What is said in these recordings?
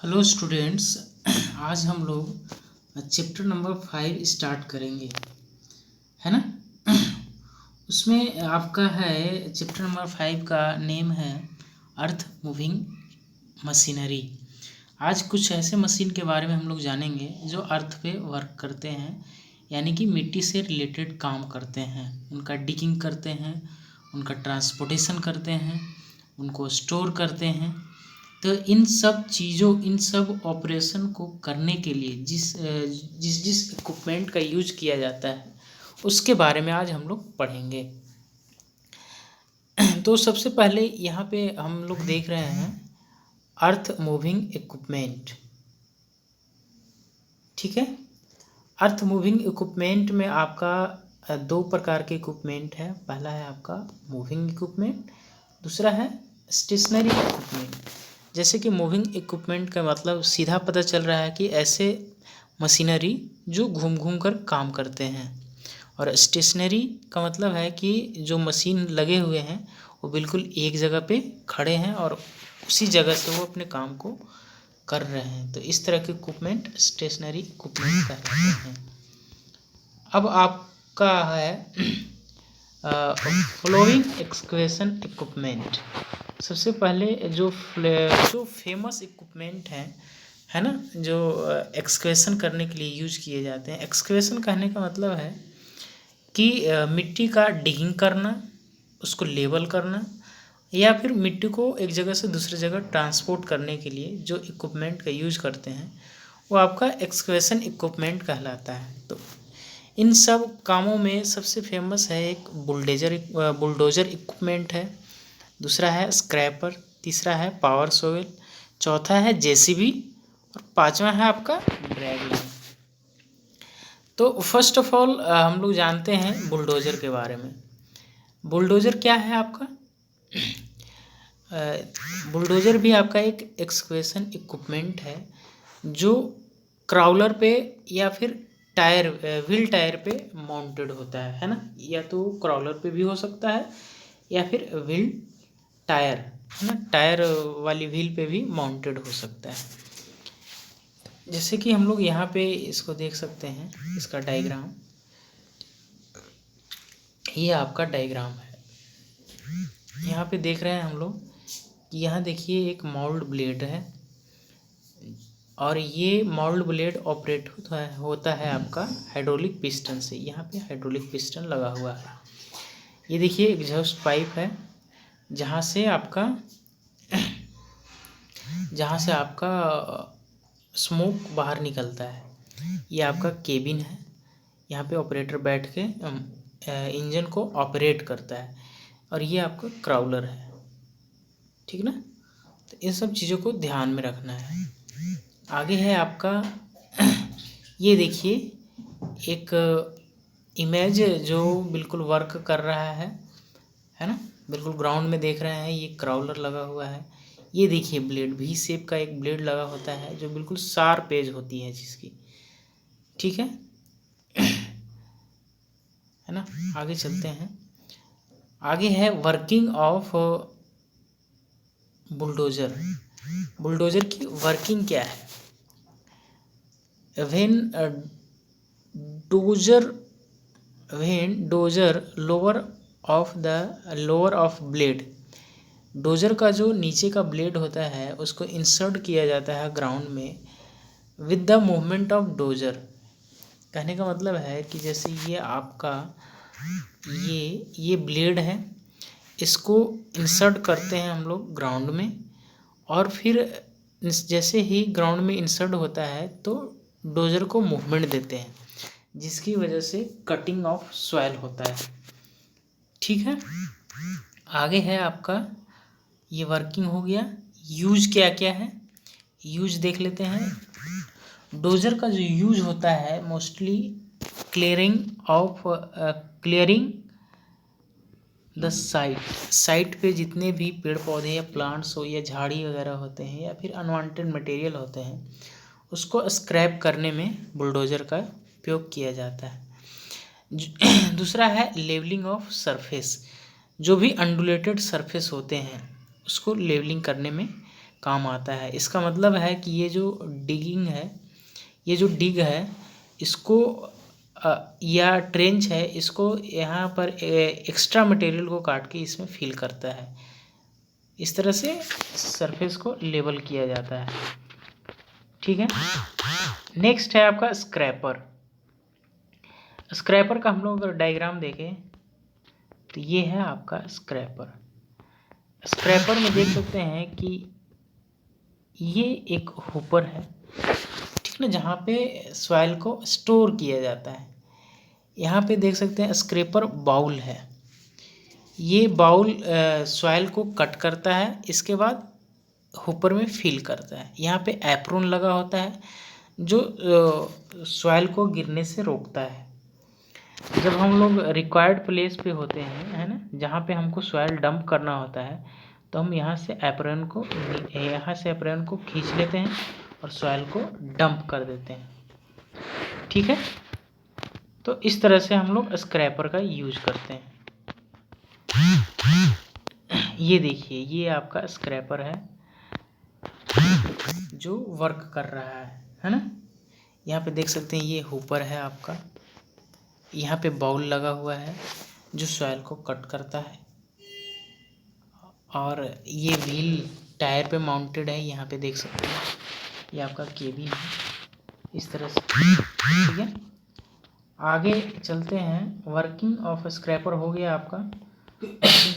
Hello students. आज हम लोग चैप्टर नंबर 5 स्टार्ट करेंगे, है ना। उसमें आपका है चैप्टर नंबर 5 का नेम है अर्थ मूविंग मशीनरी। आज कुछ ऐसे मशीन के बारे में हम लोग जानेंगे जो अर्थ पे वर्क करते हैं, यानी कि मिट्टी से रिलेटेड काम करते हैं। उनका डिगिंग करते हैं, उनका ट्रांसपोर्टेशन करते हैं, उनको स्टोर करते हैं। तो इन सब ऑपरेशन को करने के लिए जिस इक्विपमेंट का यूज किया जाता है उसके बारे में आज हम लोग पढ़ेंगे। तो सबसे पहले यहाँ पे हम लोग देख रहे हैं अर्थ मूविंग इक्विपमेंट, ठीक है। अर्थ मूविंग इक्विपमेंट में आपका दो प्रकार के इक्विपमेंट है। पहला है आपका मूविंग इक्विपमेंट, दूसरा है स्टेशनरी इक्विपमेंट। जैसे कि मूविंग इक्विपमेंट का मतलब सीधा पता चल रहा है कि ऐसे मशीनरी जो घूम घूम कर काम करते हैं, और स्टेशनरी का मतलब है कि जो मशीन लगे हुए हैं वो बिल्कुल एक जगह पे खड़े हैं और उसी जगह से वो अपने काम को कर रहे हैं। तो इस तरह के इक्विपमेंट स्टेशनरी इक्विपमेंट कहलाते हैं। अब आपका है फ्लोइंग एक्सकेवेशन इक्विपमेंट। सबसे पहले जो फेमस इक्विपमेंट है ना, जो एक्सकेवेशन करने के लिए यूज किए जाते हैं। एक्सकेवेशन कहने का मतलब है कि मिट्टी का डिगिंग करना, उसको लेवल करना, या फिर मिट्टी को एक जगह से दूसरी जगह ट्रांसपोर्ट करने के लिए जो इक्विपमेंट का यूज करते हैं वो आपका एक्सकेवेशन इक्विपमेंट कहलाता है। तो इन सब कामों में सबसे फेमस है एक बुलडोजर इक्विपमेंट है, दूसरा है स्क्रैपर, तीसरा है पावर शोवेल, चौथा है जेसीबी और पांचवा है आपका ड्रैग लाइन। तो फर्स्ट ऑफ ऑल हम लोग जानते हैं बुलडोजर के बारे में। बुलडोजर क्या है आपका? बुलडोजर भी आपका एक एक्सकेवेशन इक्विपमेंट है जो क्राउलर पे या फिर व्हील टायर पे माउंटेड होता है ना। या तो क्राउलर पे भी हो सकता है या फिर व्हील टायर, है ना, टायर वाली व्हील पे भी माउंटेड हो सकता है। जैसे कि हम लोग यहाँ पे इसको देख सकते हैं, इसका डायग्राम, ये आपका डायग्राम है। यहाँ पे देख रहे हैं हम लोग कि यहाँ देखिए एक माउल्ड ब्लेड है, और ये माउल्ड ब्लेड ऑपरेट होता है आपका हाइड्रोलिक पिस्टन से। यहाँ पे हाइड्रोलिक पिस्टन लगा हुआ है। ये देखिए एग्जॉस्ट पाइप है जहाँ से आपका स्मोक बाहर निकलता है। ये आपका केबिन है, यहाँ पे ऑपरेटर बैठ के इंजन को ऑपरेट करता है, और ये आपका क्राउलर है, ठीक ना। तो इन सब चीज़ों को ध्यान में रखना है। आगे है आपका ये देखिए एक इमेज जो बिल्कुल वर्क कर रहा है ना, बिल्कुल ग्राउंड में देख रहे हैं। ये क्राउलर लगा हुआ है। ये देखिए ब्लेड, वी शेप का एक ब्लेड लगा होता है जो बिल्कुल शार्प एज होती है जिसकी, ठीक है ना। आगे चलते हैं। आगे है वर्किंग ऑफ बुलडोजर। बुलडोजर की वर्किंग क्या है? when dozer lower of blade, dozer का जो नीचे का ब्लेड होता है उसको इंसर्ट किया जाता है ग्राउंड में with the movement of dozer. कहने का मतलब है कि जैसे ये आपका ये ब्लेड है, इसको इंसर्ट करते हैं हम लोग ग्राउंड में, और फिर जैसे ही ग्राउंड में इंसर्ट होता है तो डोजर को मूवमेंट देते हैं, जिसकी वजह से कटिंग ऑफ सॉइल होता है, ठीक है। आगे है आपका ये वर्किंग हो गया। यूज क्या क्या है, यूज देख लेते हैं। डोजर का जो यूज होता है मोस्टली क्लियरिंग द साइट पे जितने भी पेड़ पौधे या प्लांट्स हो या झाड़ी वगैरह होते हैं या फिर अनवांटेड मटेरियल होते हैं, उसको स्क्रैप करने में बुलडोजर का उपयोग किया जाता है। दूसरा है लेवलिंग ऑफ सरफेस। जो भी अंडुलेटेड सरफेस होते हैं उसको लेवलिंग करने में काम आता है। इसका मतलब है कि ये जो डिगिंग है, ये जो डिग है, इसको या ट्रेंच है, इसको यहाँ पर एक्स्ट्रा मटेरियल को काट के इसमें फिल करता है। इस तरह से सरफेस को लेवल किया जाता है। ठीक है। नेक्स्ट है आपका स्क्रैपर। स्क्रैपर का हम लोग अगर डायग्राम देखें तो ये है आपका स्क्रैपर। स्क्रैपर में देख सकते हैं कि ये एक होपर है, ठीक ना, जहाँ पे सॉइल को स्टोर किया जाता है। यहाँ पे देख सकते हैं स्क्रैपर बाउल है। ये बाउल सॉइल को कट करता है, इसके बाद होपर में फिल करता है। यहाँ पे एप्रोन लगा होता है जो सॉइल को गिरने से रोकता है। जब हम लोग रिक्वायर्ड प्लेस पे होते हैं, है ना, जहाँ पे हमको सॉइल डंप करना होता है, तो हम यहाँ से एप्रोन को खींच लेते हैं और सॉइल को डंप कर देते हैं। ठीक है। तो इस तरह से हम लोग स्क्रैपर का यूज करते हैं। ये देखिए, ये आपका स्क्रैपर है जो वर्क कर रहा है ना। यहाँ पे देख सकते हैं ये होपर है आपका, यहाँ पे बाउल लगा हुआ है जो सॉइल को कट करता है, और ये व्हील टायर पे माउंटेड है। यहाँ पे देख सकते हैं ये आपका केबिन है, इस तरह से। ठीक है। आगे चलते हैं। वर्किंग ऑफ स्क्रैपर हो गया आपका,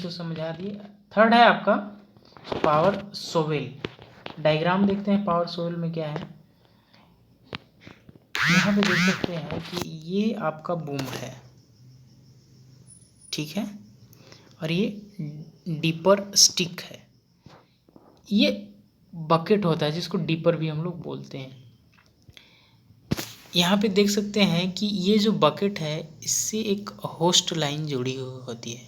तो समझा दिए। थर्ड है आपका पावर सोवेल। डायग्राम देखते हैं पावर सोवेल में क्या है। यहाँ पे देख सकते हैं कि ये आपका बूम है, ठीक है, और ये डीपर स्टिक है। ये बकेट होता है जिसको डीपर भी हम लोग बोलते हैं। यहाँ पे देख सकते हैं कि ये जो बकेट है इससे एक होस्ट लाइन जुड़ी हुई होती है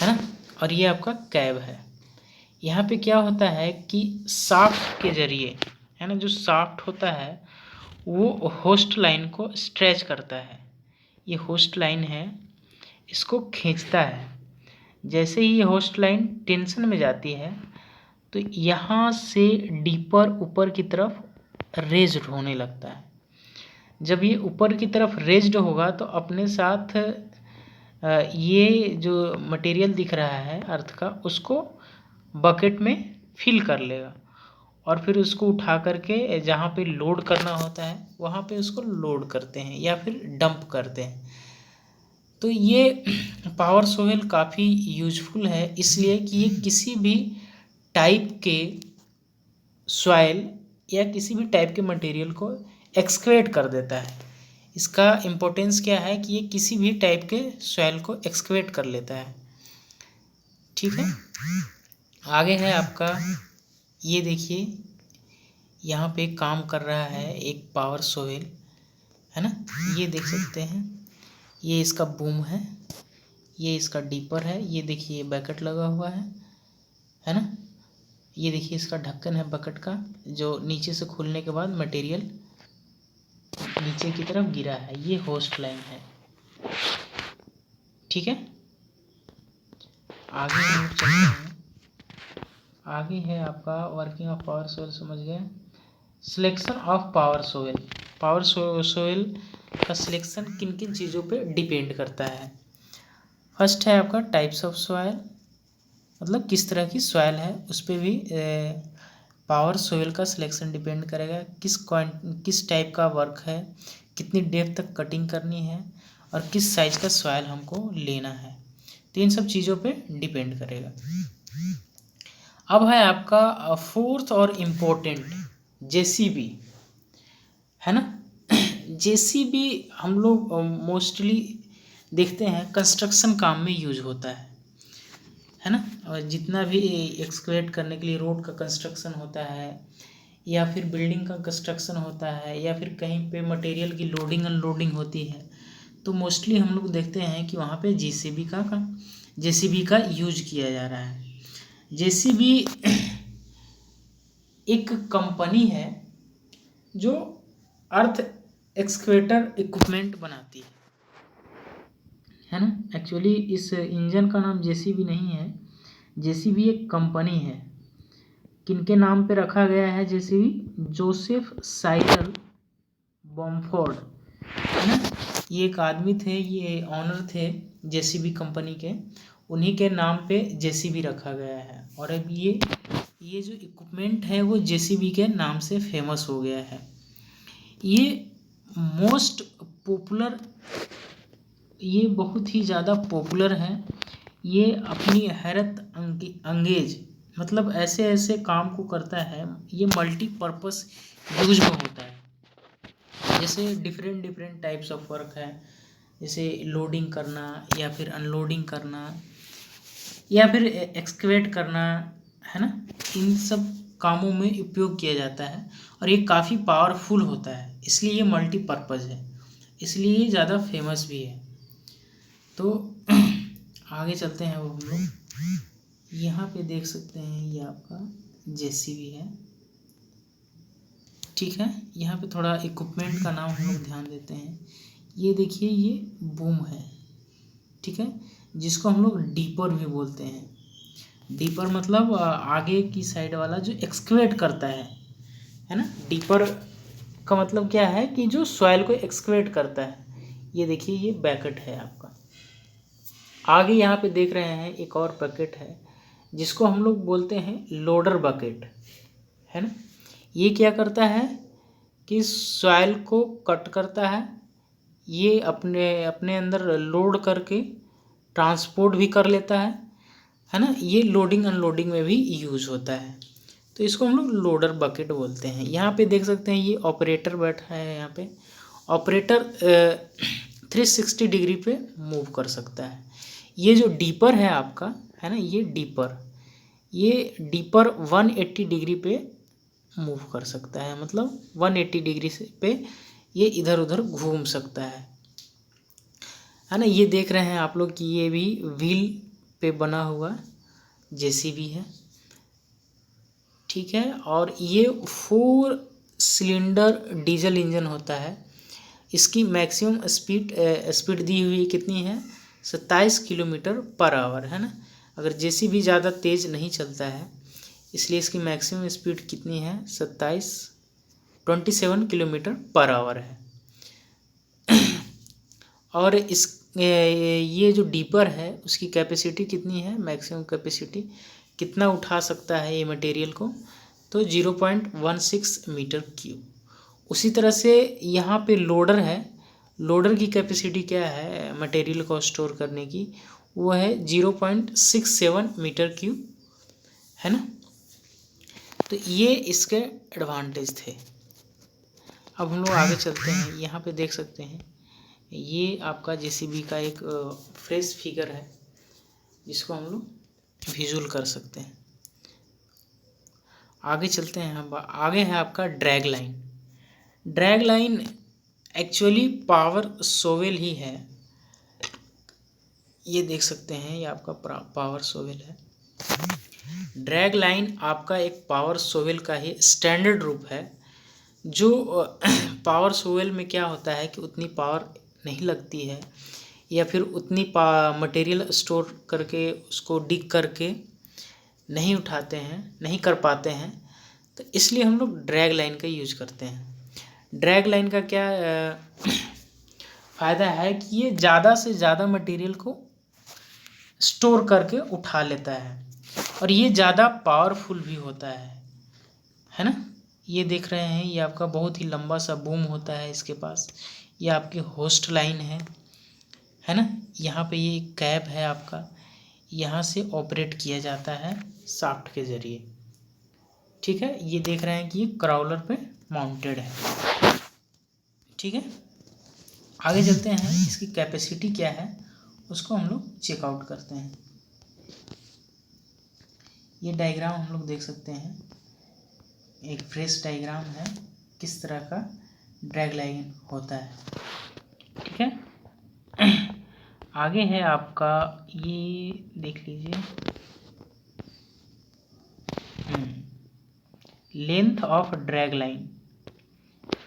ना, और ये आपका कैब है। यहाँ पे क्या होता है कि शाफ्ट के जरिए, है ना, जो शाफ्ट होता है वो होस्ट लाइन को स्ट्रेच करता है। ये होस्ट लाइन है, इसको खींचता है। जैसे ही ये होस्ट लाइन टेंशन में जाती है तो यहाँ से डीपर ऊपर की तरफ रेज्ड होने लगता है। जब ये ऊपर की तरफ रेज्ड होगा तो अपने साथ ये जो मटेरियल दिख रहा है अर्थ का, उसको बकेट में फिल कर लेगा, और फिर उसको उठा करके जहाँ पे लोड करना होता है वहाँ पे उसको लोड करते हैं या फिर डंप करते हैं। तो ये पावर सोवेल काफ़ी यूजफुल है, इसलिए कि ये किसी भी टाइप के सॉइल या किसी भी टाइप के मटेरियल को एक्सकवेट कर देता है। इसका इम्पोर्टेंस क्या है कि ये किसी भी टाइप के सॉइल को एक्सकवेट कर लेता है। ठीक है। आगे है आपका, ये देखिए यहाँ पे काम कर रहा है एक पावर सोवेल, है ना। ये देख सकते हैं, ये इसका बूम है, ये इसका डीपर है। ये देखिए बकेट लगा हुआ है ना। ये देखिए इसका ढक्कन है बकेट का, जो नीचे से खुलने के बाद मटेरियल नीचे की तरफ गिरा है। ये होस्ट लाइन है। ठीक है। आगे हम चलते हैं। आगे है आपका वर्किंग ऑफ पावर सोवेल, समझ गए। Selection of power shovel. Power shovel का सिलेक्शन किन किन चीज़ों पे डिपेंड करता है। फर्स्ट है आपका टाइप्स ऑफ सॉइल, मतलब किस तरह की सॉइल है उस पर भी पावर सोवेल का सिलेक्शन डिपेंड करेगा। किस टाइप का वर्क है, कितनी डेप्थ तक कटिंग करनी है, और किस साइज का सॉइल हमको लेना है, तो इन सब चीज़ों पे डिपेंड करेगा। अब है आपका फोर्थ और इम्पोर्टेंट जेसीबी, है ना। जेसीबी हम लोग मोस्टली देखते हैं कंस्ट्रक्शन काम में यूज होता है ना। और जितना भी एक्सकवेट करने के लिए रोड का कंस्ट्रक्शन होता है, या फिर बिल्डिंग का कंस्ट्रक्शन होता है, या फिर कहीं पे मटेरियल की लोडिंग अनलोडिंग होती है, तो मोस्टली हम लोग देखते हैं कि वहाँ पे जेसीबी का यूज किया जा रहा है। जेसीबी एक कंपनी है जो अर्थ एक्सकवेटर इक्विपमेंट बनाती है ना। एक्चुअली इस इंजन का नाम जेसीबी नहीं है, जेसीबी एक कंपनी है किनके नाम पे रखा गया है जेसीबी? जोसेफ साइरल बॉम्फोर्ड, है ना, ये एक आदमी थे, ये ऑनर थे जेसीबी कंपनी के, उन्हीं के नाम पे जेसीबी रखा गया है। और अब ये जो इक्विपमेंट है वो जेसीबी के नाम से फेमस हो गया है। ये मोस्ट पॉपुलर, ये बहुत ही ज़्यादा पॉपुलर है। ये अपनी हैरत अंगेज, मतलब ऐसे ऐसे काम को करता है, ये मल्टीपर्पस यूज में होता है। जैसे different different types of work है, जैसे लोडिंग करना या फिर अनलोडिंग करना या फिर एक्सकवेट करना, है ना, इन सब कामों में उपयोग किया जाता है। और ये काफ़ी पावरफुल होता है, इसलिए ये मल्टीपर्पज़ है, इसलिए ये ज़्यादा फेमस भी है। तो आगे चलते हैं, वो हम लोग यहाँ पे देख सकते हैं, ये आपका जेसीबी है, ठीक है। यहाँ पे थोड़ा इक्विपमेंट का नाम हम लोग ध्यान देते हैं। ये देखिए, ये बूम है, ठीक है, जिसको हम लोग डीपर भी बोलते हैं। डीपर मतलब आगे की साइड वाला जो एक्सकवेट करता है ना। डीपर का मतलब क्या है कि जो सॉइल को एक्सकवेट करता है। ये देखिए, ये बैकेट है आपका। आगे यहाँ पे देख रहे हैं एक और बकेट है, जिसको हम लोग बोलते हैं लोडर बकेट, है ना। ये क्या करता है कि सॉइल को कट करता है, ये अपने अपने अंदर लोड करके ट्रांसपोर्ट भी कर लेता है ना। ये लोडिंग अनलोडिंग में भी यूज़ होता है, तो इसको हम लोग लोडर बकेट बोलते हैं। यहाँ पे देख सकते हैं, ये ऑपरेटर बैठा है। यहाँ पे ऑपरेटर 360 डिग्री पे मूव कर सकता है। ये जो डीपर है आपका, है ना, ये डीपर 180 डिग्री पे मूव कर सकता है, मतलब 180 डिग्री से पे ये इधर उधर घूम सकता है ना। ये देख रहे हैं आप लोग कि ये भी व्हील पे बना हुआ जेसीबी है, ठीक है। और ये 4 सिलेंडर डीजल इंजन होता है। इसकी मैक्सिमम स्पीड दी हुई कितनी है? 27 किलोमीटर पर आवर, है ना। अगर जेसीबी ज़्यादा तेज़ नहीं चलता है, इसलिए इसकी मैक्सिमम स्पीड कितनी है? 27 किलोमीटर पर आवर है। और ये जो डीपर है उसकी कैपेसिटी कितनी है? मैक्सिमम कैपेसिटी कितना उठा सकता है ये मटेरियल को? तो 0.16 मीटर क्यूब। उसी तरह से यहाँ पे लोडर है, लोडर की कैपेसिटी क्या है मटेरियल को स्टोर करने की? वो है 0.67 मीटर क्यूब, है ना। तो ये इसके एडवांटेज थे। अब हम लोग आगे चलते हैं। यहाँ पे देख सकते हैं, ये आपका जेसीबी का एक फ्रेश फिगर है, जिसको हम लोग विजुअल कर सकते हैं। आगे चलते हैं हम। आगे है आपका drag line. Drag line actually power shovel ही है। ये देख सकते हैं, ये आपका पावर सोवेल है। ड्रैग लाइन आपका एक पावर सोवेल का ही स्टैंडर्ड रूप है। जो पावर सोवेल में क्या होता है कि उतनी पावर नहीं लगती है, या फिर उतनी मटेरियल स्टोर करके उसको डिग करके नहीं उठाते हैं, नहीं कर पाते हैं, तो इसलिए हम लोग ड्रैग लाइन का यूज करते हैं। ड्रैग लाइन का क्या फ़ायदा है कि ये ज़्यादा से ज़्यादा मटेरियल को स्टोर करके उठा लेता है, और ये ज़्यादा पावरफुल भी होता है ना। ये देख रहे हैं, ये आपका बहुत ही लंबा सा बूम होता है इसके पास। ये आपकी होस्ट लाइन है ना। यहाँ पे ये कैप है आपका, यहाँ से ऑपरेट किया जाता है शाफ्ट के ज़रिए, ठीक है। ये देख रहे हैं कि ये क्राउलर पे माउंटेड है, ठीक है। आगे चलते हैं, इसकी कैपेसिटी क्या है उसको हम लोग चेकआउट करते हैं। ये डायग्राम हम लोग देख सकते हैं, एक फ्रेश डायग्राम है किस तरह का ड्रैग लाइन होता है, ठीक है। आगे है आपका, ये देख लीजिए, length of drag line.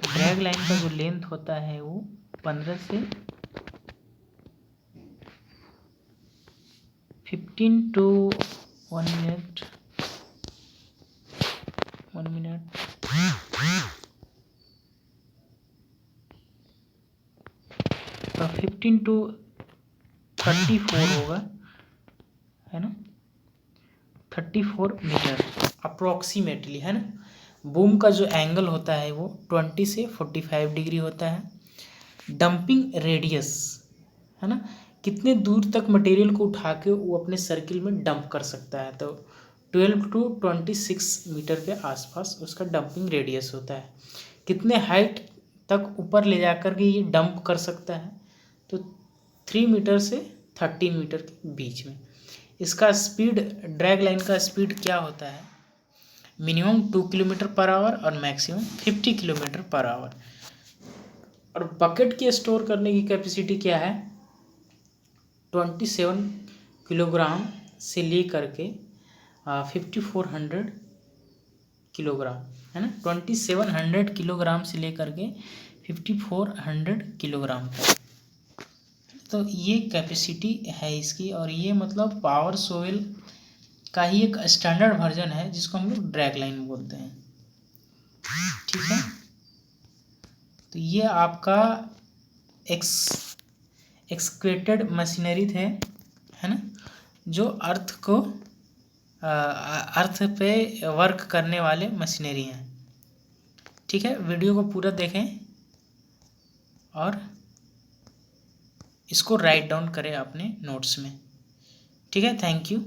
Drag line का जो लेंथ होता है वो 15 से 15 to 1 मिनट 15 to 34 होगा, है ना, 34 मीटर अप्रोक्सीमेटली, है ना। बूम का जो एंगल होता है वो 20 से 45 डिग्री होता है। डंपिंग रेडियस, है ना, कितने दूर तक मटेरियल को उठा के वो अपने सर्किल में डंप कर सकता है, तो 12 to 26 मीटर के आसपास उसका डंपिंग रेडियस होता है। कितने हाइट तक ऊपर ले जाकर के ये डंप कर सकता है, तो 3 मीटर से 13 मीटर के बीच में। इसका स्पीड, ड्रैग लाइन का स्पीड क्या होता है, मिनिमम 2 किलोमीटर पर आवर और मैक्सिमम 50 किलोमीटर पर आवर। और बकेट की स्टोर करने की कैपेसिटी क्या है, 27 किलोग्राम से लेकर के 5400 किलोग्राम, है ना, 2700 किलोग्राम से लेकर के 5400 किलोग्राम तक। तो ये कैपेसिटी है इसकी, और ये मतलब पावर सोवेल का ही एक स्टैंडर्ड वर्जन है जिसको हम लोग ड्रैग लाइन बोलते हैं, ठीक है। तो ये आपका एक्सक्वेटेड मशीनरी थे, है ना, जो अर्थ पे वर्क करने वाले मशीनरी हैं, ठीक है। वीडियो को पूरा देखें और इसको राइट डाउन करें अपने नोट्स में, ठीक है। Thank you.